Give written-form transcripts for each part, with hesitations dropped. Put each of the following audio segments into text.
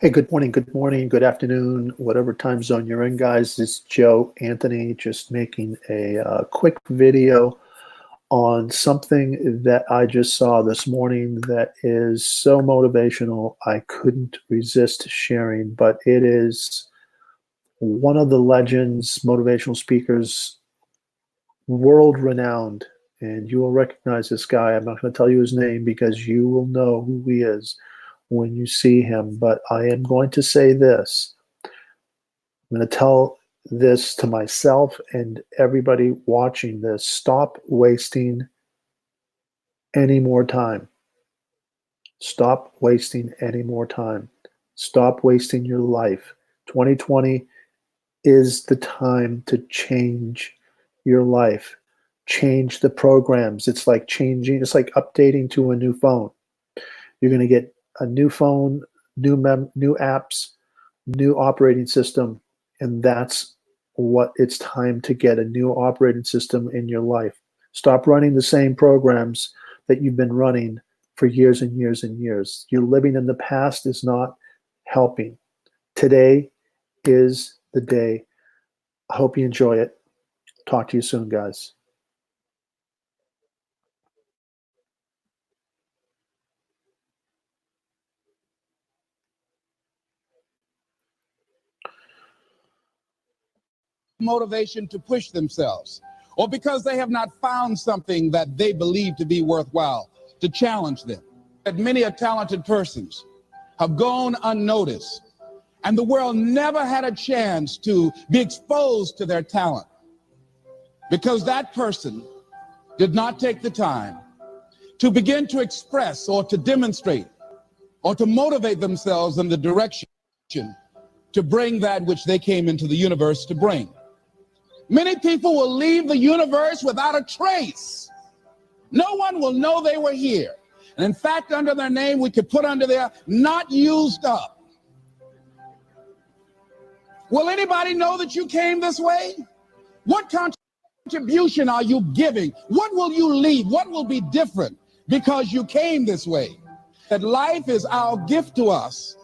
Hey, good morning, good afternoon, whatever time zone you're in, guys. This is Joe Anthony just making a quick video on something that I just saw this morning that is so motivational I couldn't resist sharing, but it is one of the legends, motivational speakers, world renowned, and you will recognize this guy. I'm not going to tell you his name because you will know who he is when you see him, but I am going to say this. I'm going to tell this to myself and everybody watching this. Stop wasting any more time. Stop wasting any more time. Stop wasting your life. 2020 is the time to change your life. Change the programs. It's like updating to a new phone. You're going to get a new phone, new apps, new operating system, and that's what it's time to get, a new operating system in your life. Stop running the same programs that you've been running for years and years and years. You're living in the past is not helping. Today is the day. I hope you enjoy it. Talk to you soon, guys. Motivation to push themselves, or because they have not found something that they believe to be worthwhile to challenge them. That many talented persons have gone unnoticed, and the world never had a chance to be exposed to their talent because that person did not take the time to begin to express or to demonstrate or to motivate themselves in the direction to bring that which they came into the universe to bring. Many people will leave the universe without a trace. No one will know they were here. And in fact, under their name, we could put under there, not used up. Will anybody know that you came this way? What contribution are you giving? What will you leave? What will be different because you came this way? That life is our gift to us,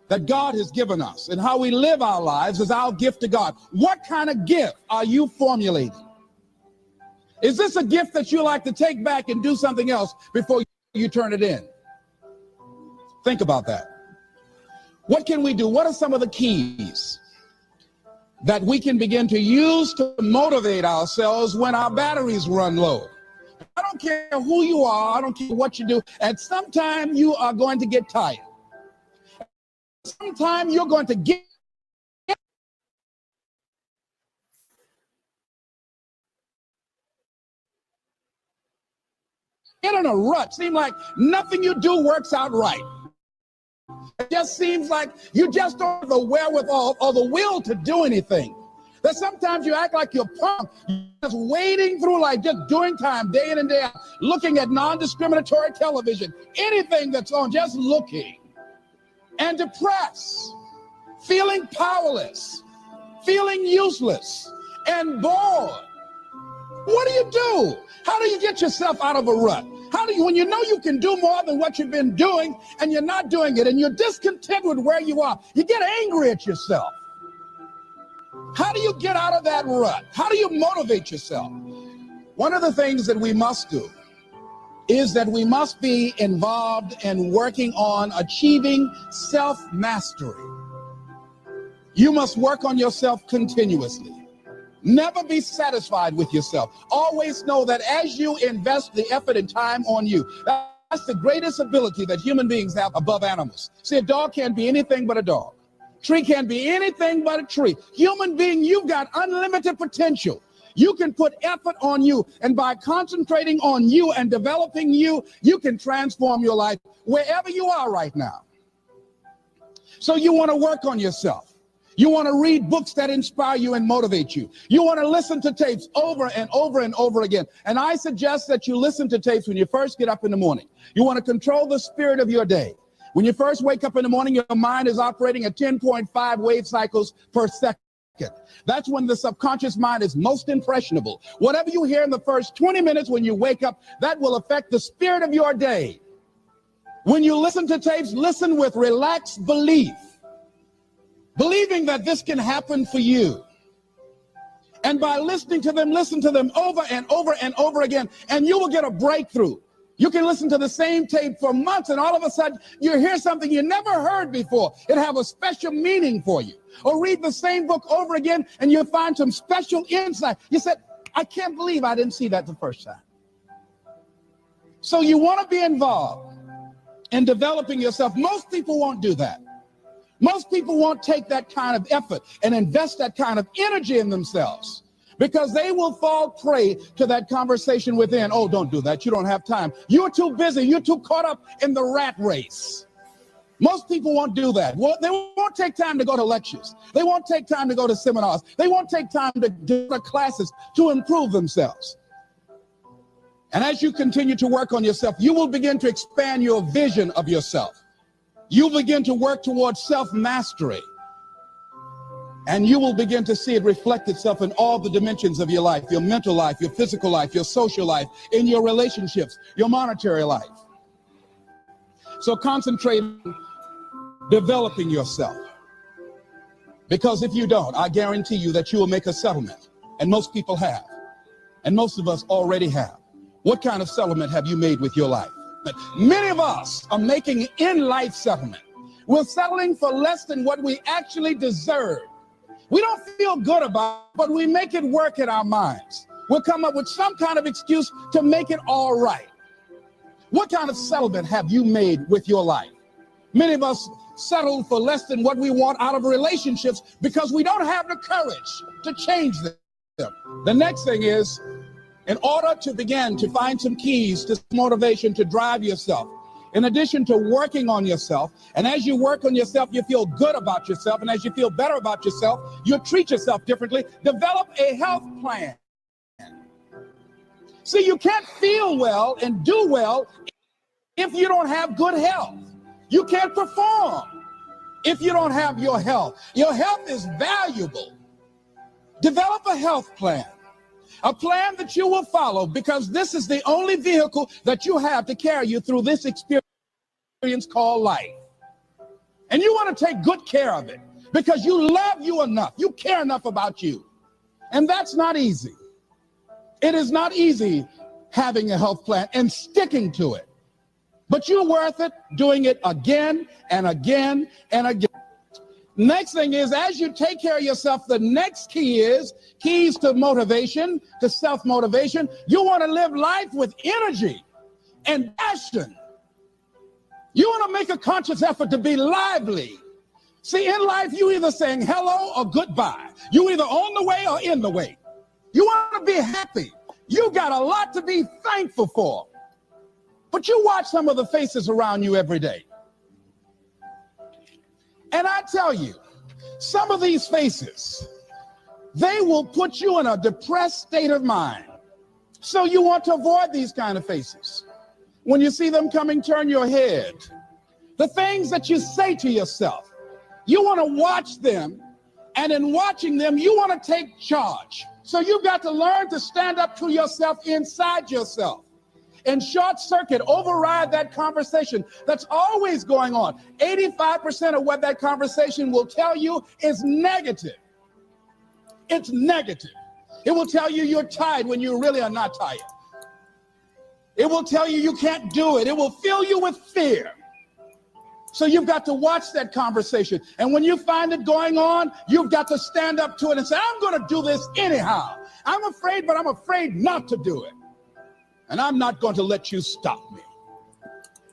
that God has given us, and how we live our lives is our gift to God. What kind of gift are you formulating? Is this a gift that you like to take back and do something else before you turn it in? Think about that. What can we do? What are some of the keys that we can begin to use to motivate ourselves when our batteries run low? I don't care who you are. I don't care what you do. At some time, you are going to get tired. Sometime you're going to get in a rut. Seems like nothing you do works out right. It just seems like you just don't have the wherewithal or the will to do anything. That sometimes you act like you're pumped, you're just wading through life, just doing time day in and day out, looking at non-discriminatory television, anything that's on, just looking, and depressed, feeling powerless, feeling useless, and bored. What do? How do you get yourself out of a rut? How do you, when you know you can do more than what you've been doing and you're not doing it and you're discontent with where you are, you get angry at yourself. How do you get out of that rut? How do you motivate yourself? One of the things that we must do is that we must be involved in working on achieving self-mastery. You must work on yourself continuously. Never be satisfied with yourself. Always know that as you invest the effort and time on you, that's the greatest ability that human beings have above animals. See, a dog can't be anything but a dog. Tree can't be anything but a tree. Human being, you've got unlimited potential. You can put effort on you, and by concentrating on you and developing you, you can transform your life wherever you are right now. So you want to work on yourself. You want to read books that inspire you and motivate you. You want to listen to tapes over and over and over again. And I suggest that you listen to tapes when you first get up in the morning. You want to control the spirit of your day. When you first wake up in the morning, your mind is operating at 10.5 wave cycles per second. That's when the subconscious mind is most impressionable. Whatever you hear in the first 20 minutes when you wake up, that will affect the spirit of your day. When you listen to tapes, listen with relaxed belief, believing that this can happen for you. And by listening to them, listen to them over and over and over again, and you will get a breakthrough. You can listen to the same tape for months, and all of a sudden you hear something you never heard before. It have a special meaning for you. Or read the same book over again, and you'll find some special insight. You said, I can't believe I didn't see that the first time. So you want to be involved in developing yourself. Most people won't do that. Most people won't take that kind of effort and invest that kind of energy in themselves, because they will fall prey to that conversation within. Oh, don't do that. You don't have time. You're too busy. You're too caught up in the rat race. Most people won't do that. Well, they won't take time to go to lectures. They won't take time to go to seminars. They won't take time to do the classes to improve themselves. And as you continue to work on yourself, you will begin to expand your vision of yourself. You'll begin to work towards self-mastery. And you will begin to see it reflect itself in all the dimensions of your life, your mental life, your physical life, your social life, in your relationships, your monetary life. So concentrate on developing yourself. Because if you don't, I guarantee you that you will make a settlement. And most people have. And most of us already have. What kind of settlement have you made with your life? But many of us are making an in-life settlement. We're settling for less than what we actually deserve. We don't feel good about it, but we make it work in our minds. We'll come up with some kind of excuse to make it all right. What kind of settlement have you made with your life? Many of us settle for less than what we want out of relationships because we don't have the courage to change them. The next thing is, in order to begin to find some keys to motivation to drive yourself, in addition to working on yourself, and as you work on yourself, you feel good about yourself, and as you feel better about yourself, you treat yourself differently. Develop a health plan. See, you can't feel well and do well if you don't have good health. You can't perform if you don't have your health. Your health is valuable. Develop a health plan. A plan that you will follow, because this is the only vehicle that you have to carry you through this experience called life. And you want to take good care of it because you love you enough. You care enough about you. And that's not easy. It is not easy having a health plan and sticking to it. But you're worth it doing it again and again and again. Next thing is, as you take care of yourself, the next key is keys to motivation, to self-motivation. You want to live life with energy and passion. You want to make a conscious effort to be lively. See, in life, you either saying hello or goodbye. You either on the way or in the way. You want to be happy. You got a lot to be thankful for. But you watch some of the faces around you every day. And I tell you, some of these faces, they will put you in a depressed state of mind. So you want to avoid these kind of faces. When you see them coming, turn your head. The things that you say to yourself, you want to watch them, and in watching them, you want to take charge. So you've got to learn to stand up to yourself inside yourself. And short circuit, override that conversation that's always going on. 85% of what that conversation will tell you is negative. It's negative. It will tell you you're tired when you really are not tired. It will tell you you can't do it. It will fill you with fear. So you've got to watch that conversation. And when you find it going on, you've got to stand up to it and say, I'm going to do this anyhow. I'm afraid, but I'm afraid not to do it. And I'm not going to let you stop me.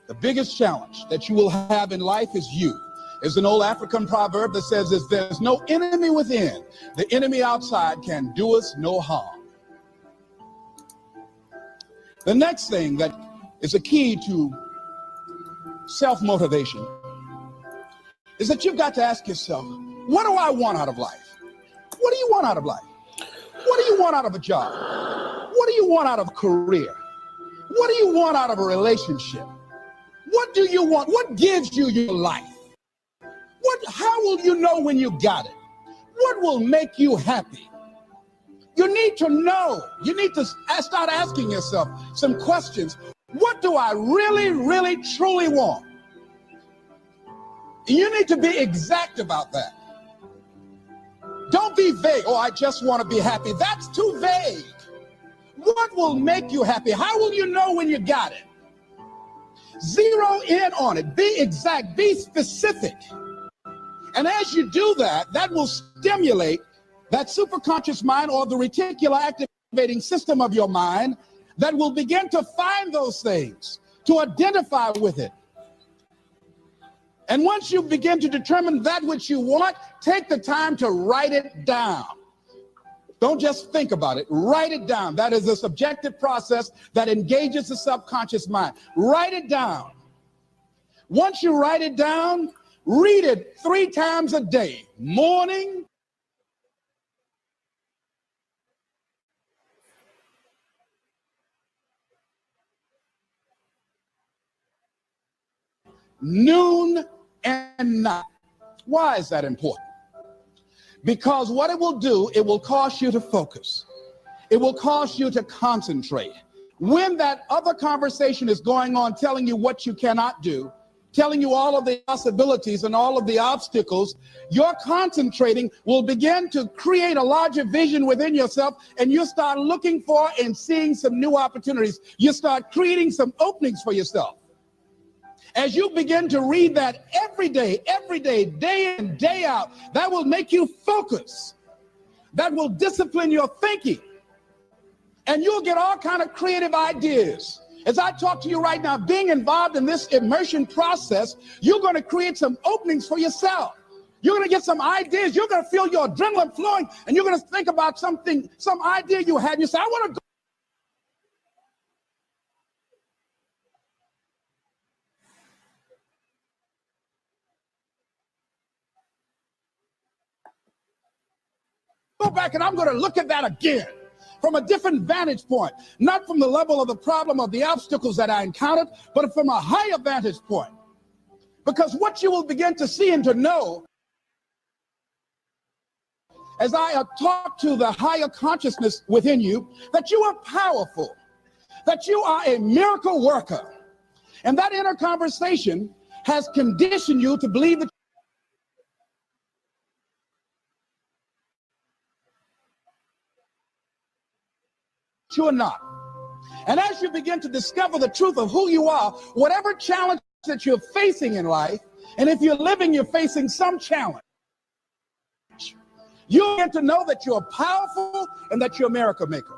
The biggest challenge that you will have in life is you. There's an old African proverb that says, if there's no enemy within, the enemy outside can do us no harm. The next thing that is a key to self-motivation is that you've got to ask yourself, what do I want out of life? What do you want out of life? What do you want out of a job? What do you want out of a career? What do you want out of a relationship? What do you want? What gives you your life? How will you know when you got it? What will make you happy? You need to know. You need to start asking yourself some questions. What do I really, really, truly want? You need to be exact about that. Don't be vague. Oh, I just want to be happy. That's too vague. What will make you happy? How will you know when you got it? Zero in on it. Be exact. Be specific. And as you do that, that will stimulate that superconscious mind, or the reticular activating system of your mind, that will begin to find those things, to identify with it. And once you begin to determine that which you want, take the time to write it down. Don't just think about it. Write it down. That is a subjective process that engages the subconscious mind. Write it down. Once you write it down, read it 3 times a day. Morning, noon, and night. Why is that important? Because what it will do, it will cause you to focus. It will cause you to concentrate. When that other conversation is going on, telling you what you cannot do, telling you all of the possibilities and all of the obstacles, your concentrating will begin to create a larger vision within yourself, and you start looking for and seeing some new opportunities. You start creating some openings for yourself. As you begin to read that every day, day in, day out, that will make you focus. That will discipline your thinking. And you'll get all kinds of creative ideas. As I talk to you right now, being involved in this immersion process, you're going to create some openings for yourself. You're going to get some ideas. You're going to feel your adrenaline flowing, and you're going to think about something, some idea you had. And you say, I want to go back and I'm going to look at that again from a different vantage point, not from the level of the problem of the obstacles that I encountered, but from a higher vantage point. Because what you will begin to see and to know as I talk to the higher consciousness within you, that you are powerful, that you are a miracle worker. And that inner conversation has conditioned you to believe that you are not. And as you begin to discover the truth of who you are, whatever challenge that you're facing in life, and if you're living, you're facing some challenge, you get to know that you're powerful and that you're a miracle maker.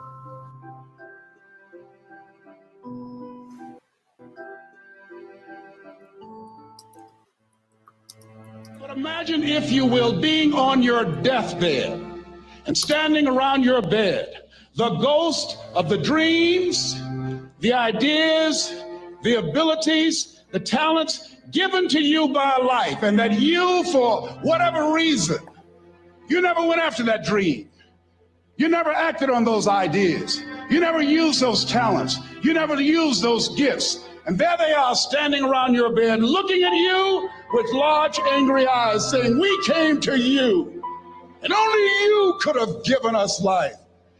But imagine, if you will, being on your deathbed and standing around your bed, the ghost of the dreams, the ideas, the abilities, the talents given to you by life, and that you, for whatever reason, you never went after that dream. You never acted on those ideas. You never used those talents. You never used those gifts. And there they are, standing around your bed, looking at you with large, angry eyes, saying, we came to you, and only you could have given us life.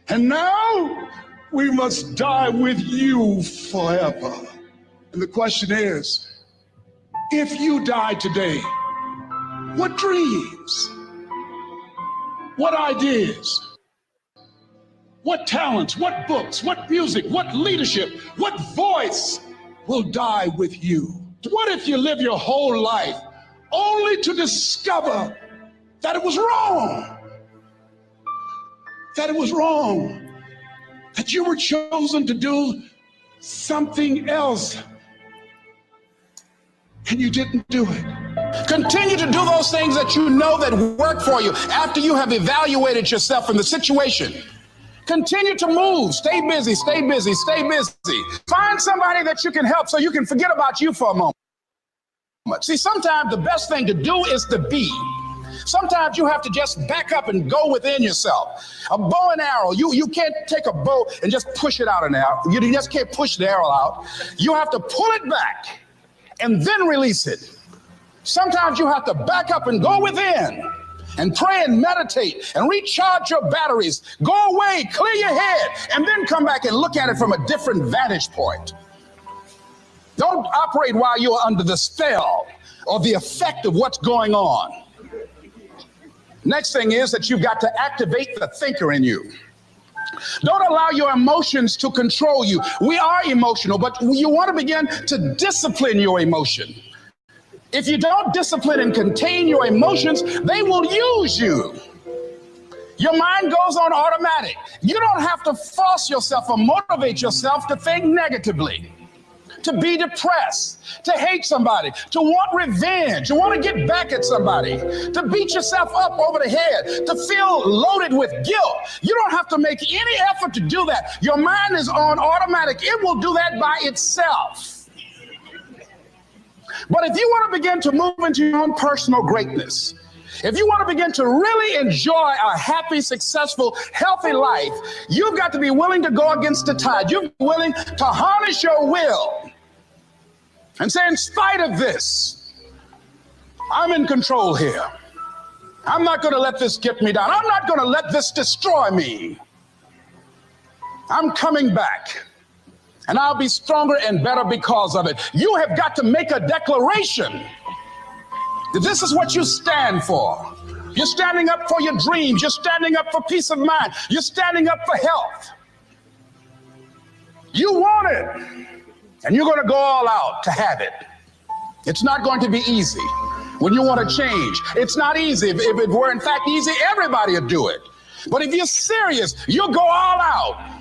And now we must die with you forever. And the question is, if you die today, what dreams, what ideas, what talents, what books, what music, what leadership, what voice will die with you? What if you live your whole life only to discover that it was wrong? That it was wrong, that you were chosen to do something else and you didn't do it. Continue to do those things that you know that work for you after you have evaluated yourself in the situation. Continue to move, stay busy, stay busy, stay busy. Find somebody that you can help so you can forget about you for a moment. See, sometimes the best thing to do is to be. Sometimes you have to just back up and go within yourself. A bow and arrow, you can't take a bow and just push it out an arrow. You just can't push the arrow out. You have to pull it back and then release it. Sometimes you have to back up and go within and pray and meditate and recharge your batteries. Go away, clear your head, and then come back and look at it from a different vantage point. Don't operate while you're under the spell or the effect of what's going on. Next thing is that you've got to activate the thinker in you. Don't allow your emotions to control you. We are emotional, but you want to begin to discipline your emotion. If you don't discipline and contain your emotions, they will use you. Your mind goes on automatic. You don't have to force yourself or motivate yourself to think negatively, to be depressed, to hate somebody, to want revenge, to want to get back at somebody, to beat yourself up over the head, to feel loaded with guilt. You don't have to make any effort to do that. Your mind is on automatic. It will do that by itself. But if you want to begin to move into your own personal greatness, if you want to begin to really enjoy a happy, successful, healthy life, you've got to be willing to go against the tide. You've got to be willing to harness your will and say, in spite of this, I'm in control here. I'm not going to let this get me down. I'm not going to let this destroy me. I'm coming back. And I'll be stronger and better because of it. You have got to make a declaration that this is what you stand for. You're standing up for your dreams. You're standing up for peace of mind. You're standing up for health. You want it, and you're going to go all out to have it. It's not going to be easy when you want to change. It's not easy. If it were in fact easy, everybody would do it. But if you're serious, you'll go all out.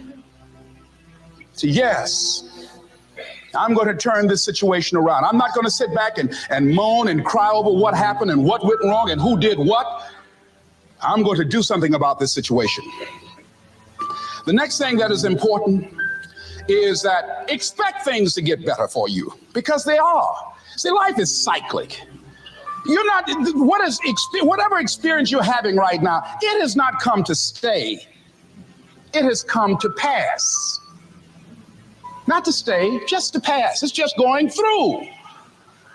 So yes, I'm going to turn this situation around. I'm not going to sit back and moan and cry over what happened and what went wrong and who did what. I'm going to do something about this situation. The next thing that is important is that expect things to get better for you, because they are. See, life is cyclic. You're not, whatever experience you're having right now, it has not come to stay. It has come to pass. Not to stay, just to pass. It's just going through.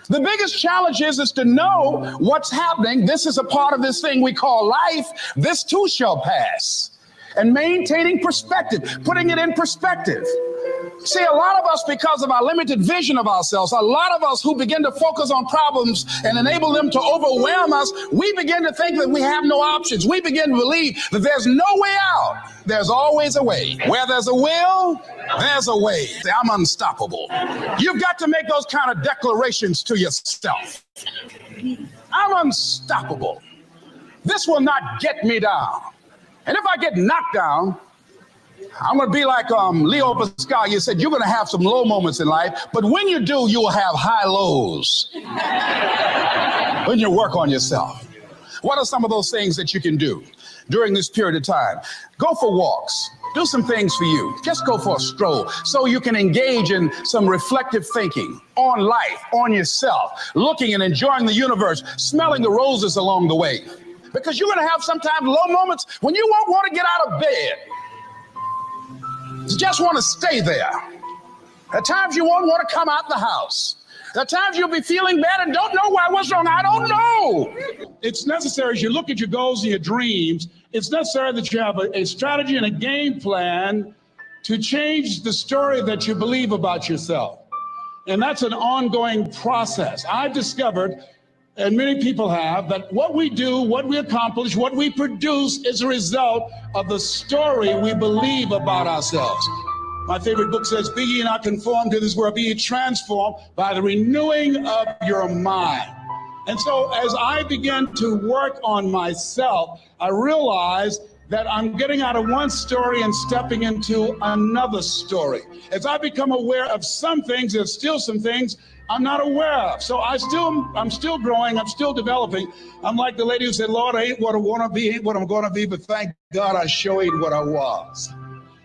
The biggest challenge is to know what's happening. This is a part of this thing we call life. This too shall pass. And maintaining perspective, putting it in perspective. See, a lot of us, because of our limited vision of ourselves, a lot of us who begin to focus on problems and enable them to overwhelm us, we begin to think that we have no options. We begin to believe that there's no way out. There's always a way. Where there's a will, there's a way. I'm unstoppable. You've got to make those kind of declarations to yourself. I'm unstoppable. This will not get me down. And if I get knocked down, I'm going to be like Leo Pascal. You said you're going to have some low moments in life, but when you do, you will have high lows when you work on yourself. What are some of those things that you can do during this period of time? Go for walks. Do some things for you. Just go for a stroll so you can engage in some reflective thinking on life, on yourself, looking and enjoying the universe, smelling the roses along the way. Because you're going to have sometimes low moments when you won't want to get out of bed. You just want to stay there. At times you won't want to come out the house. At times you'll be feeling bad and don't know why. What's wrong? I don't know. It's necessary as you look at your goals and your dreams, it's necessary that you have a strategy and a game plan to change the story that you believe about yourself. And that's an ongoing process. I've discovered, and many people have, that what we do, what we accomplish, what we produce is a result of the story we believe about ourselves. My favorite book says, be ye not conformed to this world, be ye transformed by the renewing of your mind. And so as I began to work on myself, I realized that I'm getting out of one story and stepping into another story. As I become aware of some things, there's still some things I'm not aware of. So I'm still growing, I'm still developing. I'm like the lady who said, Lord, I ain't what I want to be, ain't what I'm going to be, but thank God I sure ain't what I was.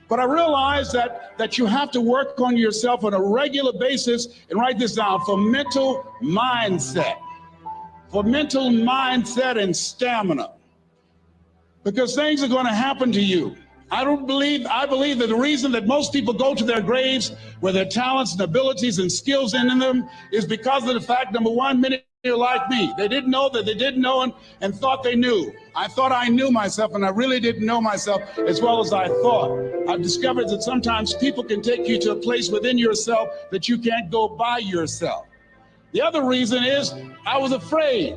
But I realized that you have to work on yourself on a regular basis, and write this down, for mental mindset. For mental mindset and stamina. Because things are going to happen to you. I believe that the reason that most people go to their graves with their talents and abilities and skills in them is because of the fact, number one, many like me. They didn't know that they didn't know and thought they knew. I thought I knew myself, and I really didn't know myself as well as I thought. I've discovered that sometimes people can take you to a place within yourself that you can't go by yourself. The other reason is I was afraid.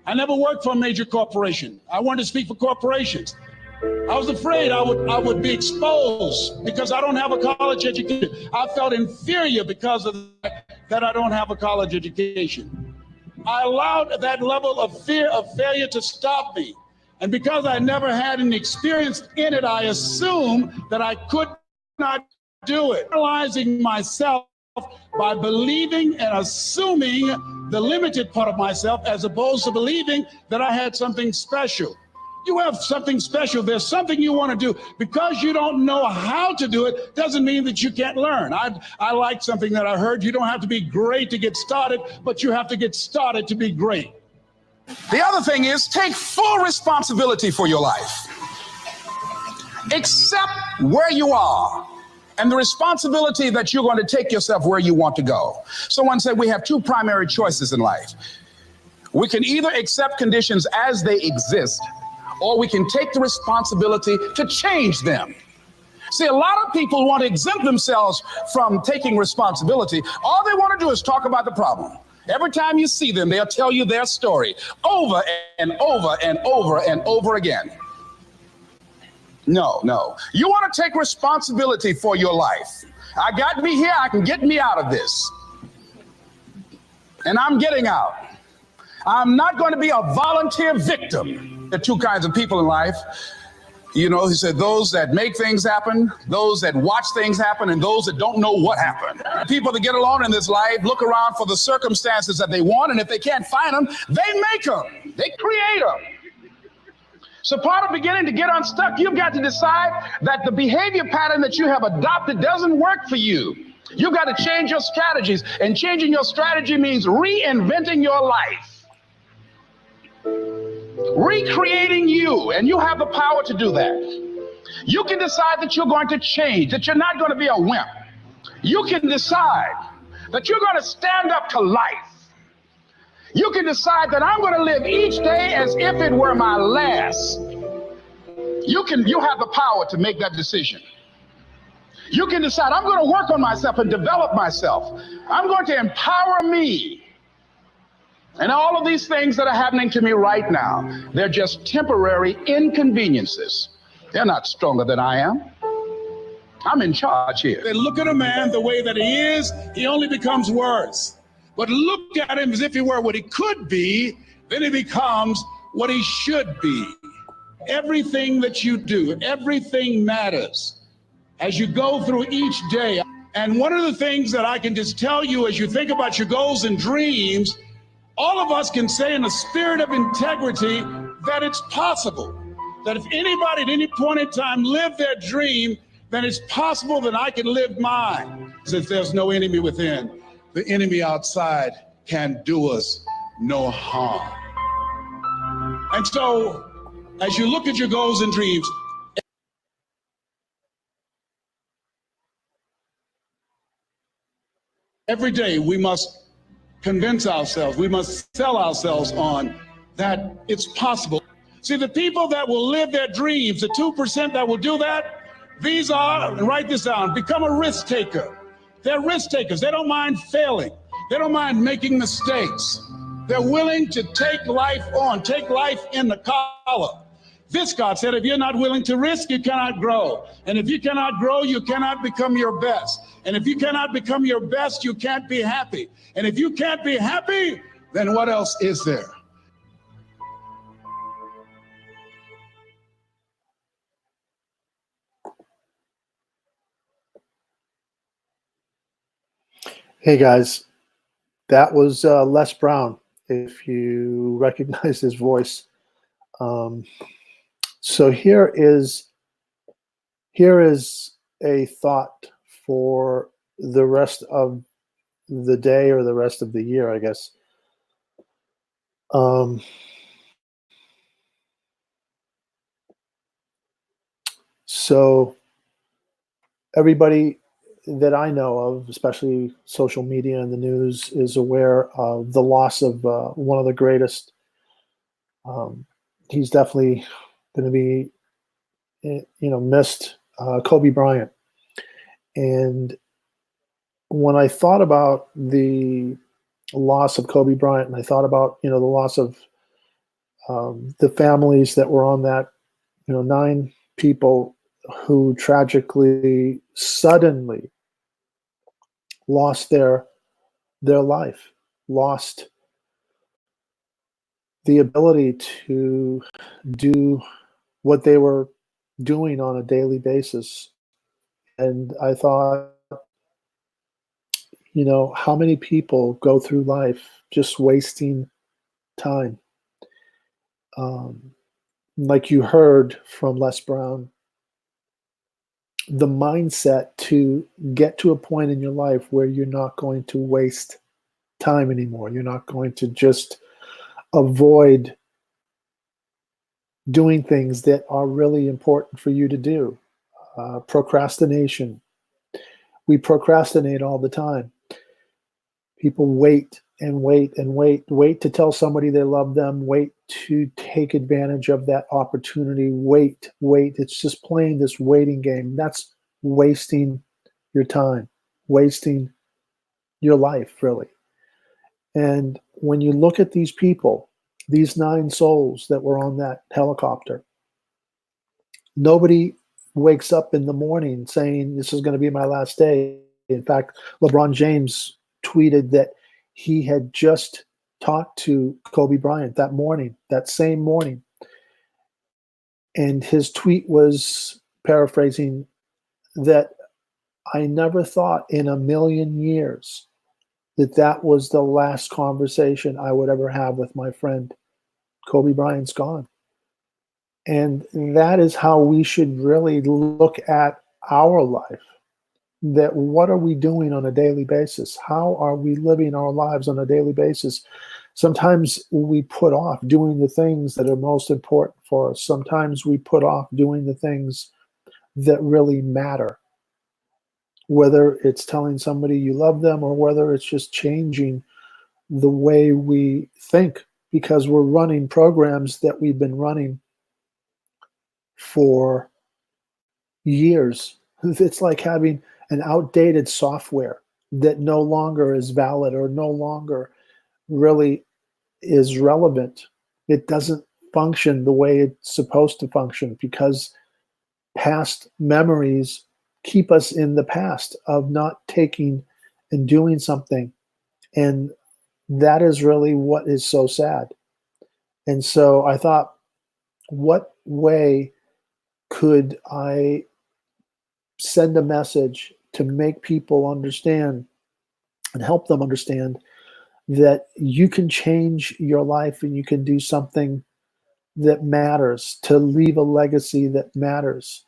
I never worked for a major corporation. I wanted to speak for corporations. I was afraid I would be exposed because I don't have a college education. I felt inferior because of that I don't have a college education. I allowed that level of fear of failure to stop me. And because I never had an experience in it, I assumed that I could not do it. Analyzing myself by believing and assuming the limited part of myself as opposed to believing that I had something special. You have something special. There's something you want to do. Because you don't know how to do it doesn't mean that you can't learn. I like something that I heard. You don't have to be great to get started, but you have to get started to be great. The other thing is take full responsibility for your life. Accept where you are and the responsibility that you're going to take yourself where you want to go. Someone said we have two primary choices in life. We can either accept conditions as they exist, or we can take the responsibility to change them. See, a lot of people want to exempt themselves from taking responsibility. All they want to do is talk about the problem. Every time you see them, they'll tell you their story over and over and over and over again. No. You want to take responsibility for your life. I got me here, I can get me out of this. And I'm getting out. I'm not going to be a volunteer victim. There are two kinds of people in life. You know, he said those that make things happen, those that watch things happen, and those that don't know what happened. People that get along in this life look around for the circumstances that they want, and if they can't find them, they make them. They create them. So part of beginning to get unstuck, you've got to decide that the behavior pattern that you have adopted doesn't work for you. You've got to change your strategies, and changing your strategy means reinventing your life. Recreating you, and you have the power to do that. You can decide that you're going to change, that you're not going to be a wimp. You can decide that you're going to stand up to life. You can decide that I'm going to live each day as if it were my last. You have the power to make that decision. You can decide I'm going to work on myself and develop myself. I'm going to empower me. And all of these things that are happening to me right now, they're just temporary inconveniences. They're not stronger than I am. I'm in charge here. They look at a man the way that he is, he only becomes worse. But look at him as if he were what he could be, then he becomes what he should be. Everything that you do, everything matters as you go through each day. And one of the things that I can just tell you as you think about your goals and dreams, all of us can say in a spirit of integrity that it's possible. That if anybody at any point in time lived their dream, then it's possible that I can live mine. Since there's no enemy within, the enemy outside can do us no harm. And so, as you look at your goals and dreams, every day we must convince ourselves, we must sell ourselves on that it's possible. See, the people that will live their dreams, the 2% that will do that, these are, and write this down, become a risk taker. They're risk takers. They don't mind failing. They don't mind making mistakes. They're willing to take life on, take life in the collar. This, God said, if you're not willing to risk, you cannot grow. And if you cannot grow, you cannot become your best. And if you cannot become your best, you can't be happy. And if you can't be happy, then what else is there? Hey guys, that was Les Brown, if you recognize his voice. So here is a thought for the rest of the day or the rest of the year, I guess. So everybody that I know of, especially social media and the news, is aware of the loss of one of the greatest. He's definitely going to be, missed, Kobe Bryant. And when I thought about the loss of Kobe Bryant, and I thought about, the loss of the families that were on that, 9 people who tragically, suddenly lost their life, lost the ability to do what they were doing on a daily basis. And I thought, how many people go through life just wasting time? Like you heard from Les Brown, the mindset to get to a point in your life where you're not going to waste time anymore. You're not going to just avoid doing things that are really important for you to do. Procrastination. We procrastinate all the time. People wait and wait and wait to tell somebody they love them, wait to take advantage of that opportunity, wait. It's just playing this waiting game. That's wasting your time, wasting your life, really. And when you look at these people, these 9 souls that were on that helicopter, nobody wakes up in the morning saying, this is going to be my last day. In fact, LeBron James tweeted that he had just talked to Kobe Bryant that morning, that same morning. And his tweet was paraphrasing that, I never thought in a million years that was the last conversation I would ever have with my friend. Kobe Bryant's gone. And that is how we should really look at our life. That what are we doing on a daily basis? How are we living our lives on a daily basis? Sometimes we put off doing the things that are most important for us. Sometimes we put off doing the things that really matter. Whether it's telling somebody you love them or whether it's just changing the way we think, because we're running programs that we've been running for years. It's like having an outdated software that no longer is valid or no longer really is relevant. It doesn't function the way it's supposed to function because past memories keep us in the past of not taking and doing something. And that is really what is so sad. And so I thought, what way could I send a message to make people understand and help them understand that you can change your life and you can do something that matters, to leave a legacy that matters.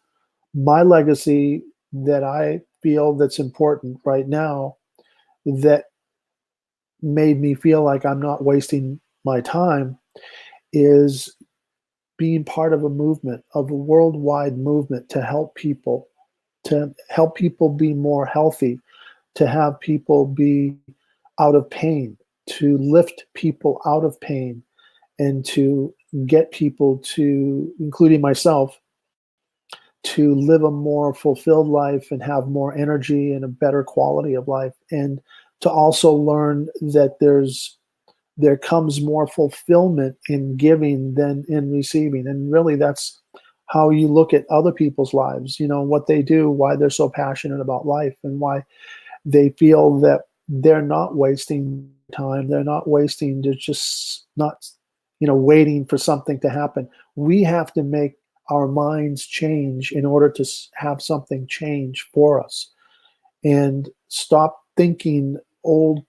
My legacy that I feel that's important right now, that made me feel like I'm not wasting my time, is being part of a movement, of a worldwide movement to help people be more healthy, to have people be out of pain, to lift people out of pain, and to get people to, including myself, to live a more fulfilled life and have more energy and a better quality of life, and to also learn that there comes more fulfillment in giving than in receiving. And really, that's how you look at other people's lives, what they do, why they're so passionate about life, and why they feel that they're not wasting time. They're not wasting, they're just not, waiting for something to happen. We have to make our minds change in order to have something change for us, and stop thinking old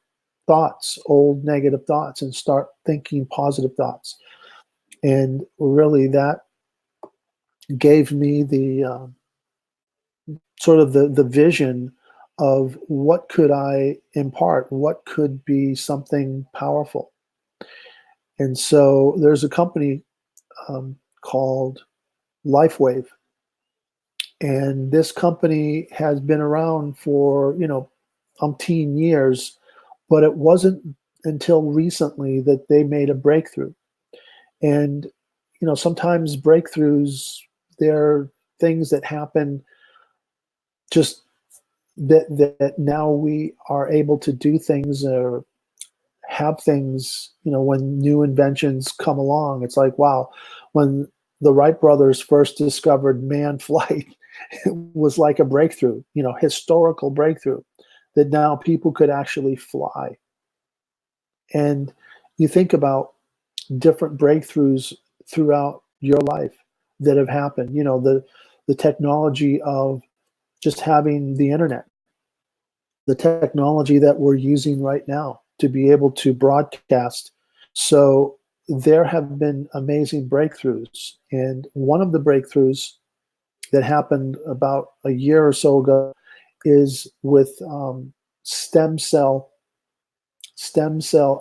thoughts, old negative thoughts, and start thinking positive thoughts. And really, that gave me the sort of the vision of what could I impart, what could be something powerful. And so there's a company called LifeWave, And this company has been around for, umpteen years, but it wasn't until recently that they made a breakthrough. And, sometimes breakthroughs, they're things that happen just that now we are able to do things or have things, when new inventions come along. It's like, wow, when the Wright brothers first discovered manned flight, it was like a breakthrough, historical breakthrough, that now people could actually fly. And you think about different breakthroughs throughout your life that have happened, the technology of just having the internet, the technology that we're using right now to be able to broadcast. So there have been amazing breakthroughs. And one of the breakthroughs that happened about a year or so ago is with stem cell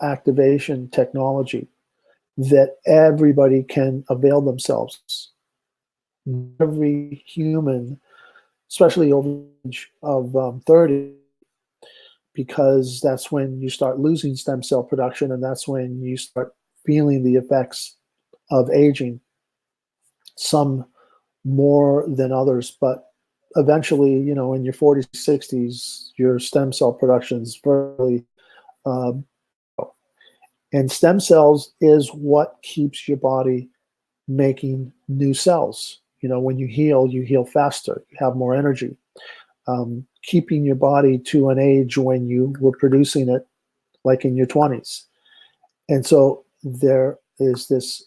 activation technology that everybody can avail themselves. Every human, especially over the age of 30, because that's when you start losing stem cell production, and that's when you start feeling the effects of aging, some more than others. But eventually, in your 40s, 60s, your stem cell production is very and stem cells is what keeps your body making new cells. When you heal faster, you have more energy. Keeping your body to an age when you were producing it, like in your 20s. And so there is this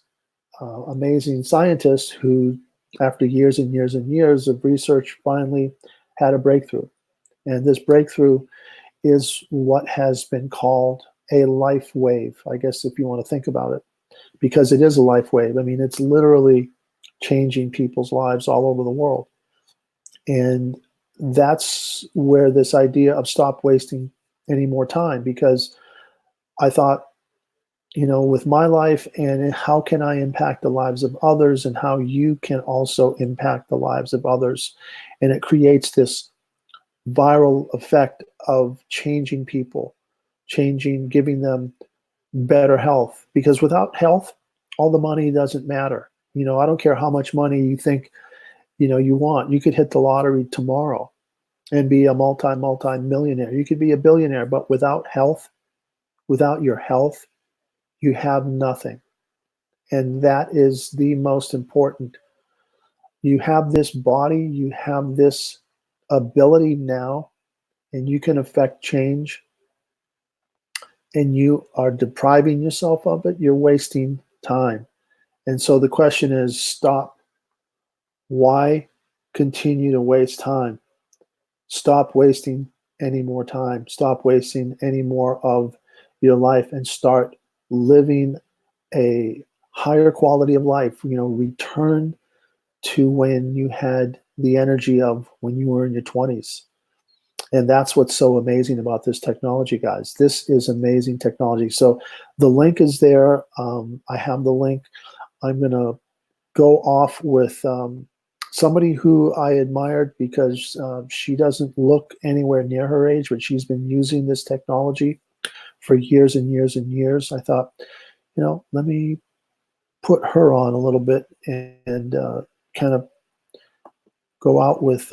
amazing scientist who, after years and years and years of research, finally had a breakthrough. And this breakthrough is what has been called a life wave, I guess, if you want to think about it, because it is a life wave. I mean, it's literally changing people's lives all over the world. And that's where this idea of stop wasting any more time, because I thought, with my life and how can I impact the lives of others, and how you can also impact the lives of others. And it creates this viral effect of changing people, giving them better health, because without health, all the money doesn't matter. I don't care how much money you think, you want. You could hit the lottery tomorrow and be a multi-millionaire. You could be a billionaire, but without health, without your health, you have nothing. And that is the most important. You have this body, you have this ability now, and you can affect change, and you are depriving yourself of it, you're wasting time. And so the question is, stop. Why continue to waste time? Stop wasting any more time. Stop wasting any more of your life, and start living a higher quality of life. Return to when you had the energy of when you were in your 20s. And that's what's so amazing about this technology, guys. This is amazing technology. So the link is there. I have the link. I'm going to go off with somebody who I admired, because she doesn't look anywhere near her age, but she's been using this technology for years and years and years. I thought, let me put her on a little bit and kind of go out with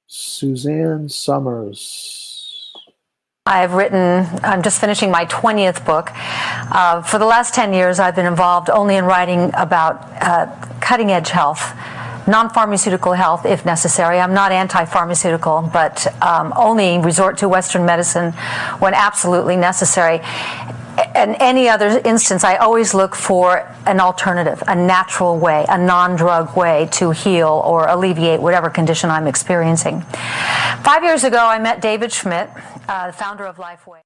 Suzanne Summers. I'm just finishing my 20th book. For the last 10 years, I've been involved only in writing about cutting edge health, non-pharmaceutical health if necessary. I'm not anti-pharmaceutical, but only resort to Western medicine when absolutely necessary. In any other instance, I always look for an alternative, a natural way, a non-drug way to heal or alleviate whatever condition I'm experiencing. 5 years ago, I met David Schmidt, the founder of LifeWave.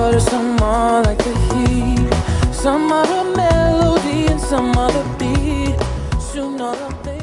water, some are like the heat. Some are a melody and some are the beat. Sooner or later